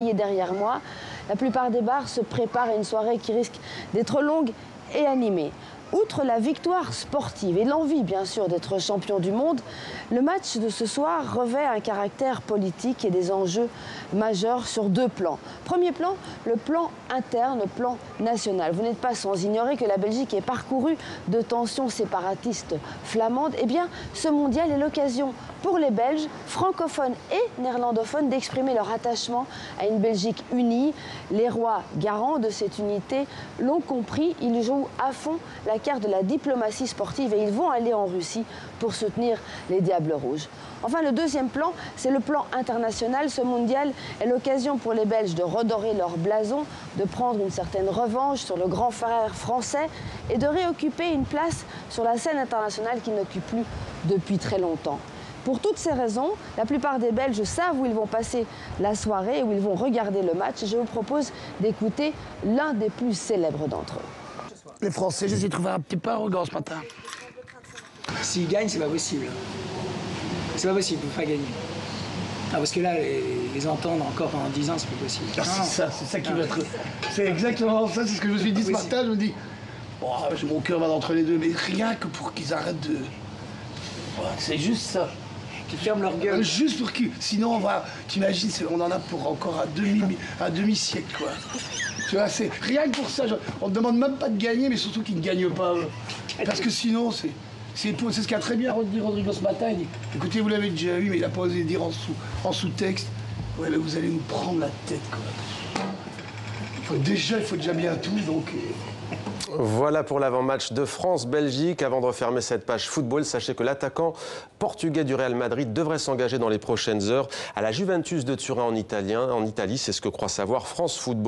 Derrière moi, la plupart des bars se préparent à une soirée qui risque d'être longue et animée. Outre la victoire sportive et l'envie bien sûr d'être champion du monde, le match de ce soir revêt un caractère politique et des enjeux majeurs sur deux plans. Premier plan, le plan interne, le plan national. Vous n'êtes pas sans ignorer que la Belgique est parcourue de tensions séparatistes flamandes. Eh bien, ce mondial est l'occasion pour les Belges, francophones et néerlandophones, d'exprimer leur attachement à une Belgique unie. Les rois garants de cette unité l'ont compris, ils jouent à fond la carte de la diplomatie sportive et ils vont aller en Russie pour soutenir les Diables Rouges. Enfin, le deuxième plan, c'est le plan international. Ce mondial est l'occasion pour les Belges de redorer leur blason, de prendre une certaine revanche sur le grand frère français et de réoccuper une place sur la scène internationale qu'ils n'occupent plus depuis très longtemps. Pour toutes ces raisons, la plupart des Belges savent où ils vont passer la soirée, où ils vont regarder le match. Je vous propose d'écouter l'un des plus célèbres d'entre eux. Les Français, je les ai trouvés un petit peu arrogants ce matin. S'ils gagnent, c'est pas possible. C'est pas possible, ils ne peuvent pas gagner. Ah, parce que là, les entendre encore pendant 10 ans, c'est pas possible. Ah, c'est ça qui va être... C'est exactement ça, c'est ce que je me suis dit ce matin. Je me dis, oh, mon cœur va entre les deux, mais rien que pour qu'ils arrêtent de... Voilà, c'est juste ça. Qu'ils ferment leur gueule. Juste pour qu'ils... Sinon, on va... T'imagines, on en a pour encore un demi-siècle, quoi. Tu vois, c'est rien que pour ça. On ne demande même pas de gagner, mais surtout qu'ils ne gagnent pas. Parce que sinon, c'est ce qu'a très bien dit Rodrigo ce matin. Il dit, écoutez, vous l'avez déjà eu, mais il n'a pas osé dire en sous-texte. Ouais, mais vous allez nous prendre la tête, quoi. Il faut déjà bien tout, donc... Voilà pour l'avant-match de France-Belgique. Avant de refermer cette page football, sachez que l'attaquant portugais du Real Madrid devrait s'engager dans les prochaines heures à la Juventus de Turin en Italie. C'est ce que croit savoir France Football.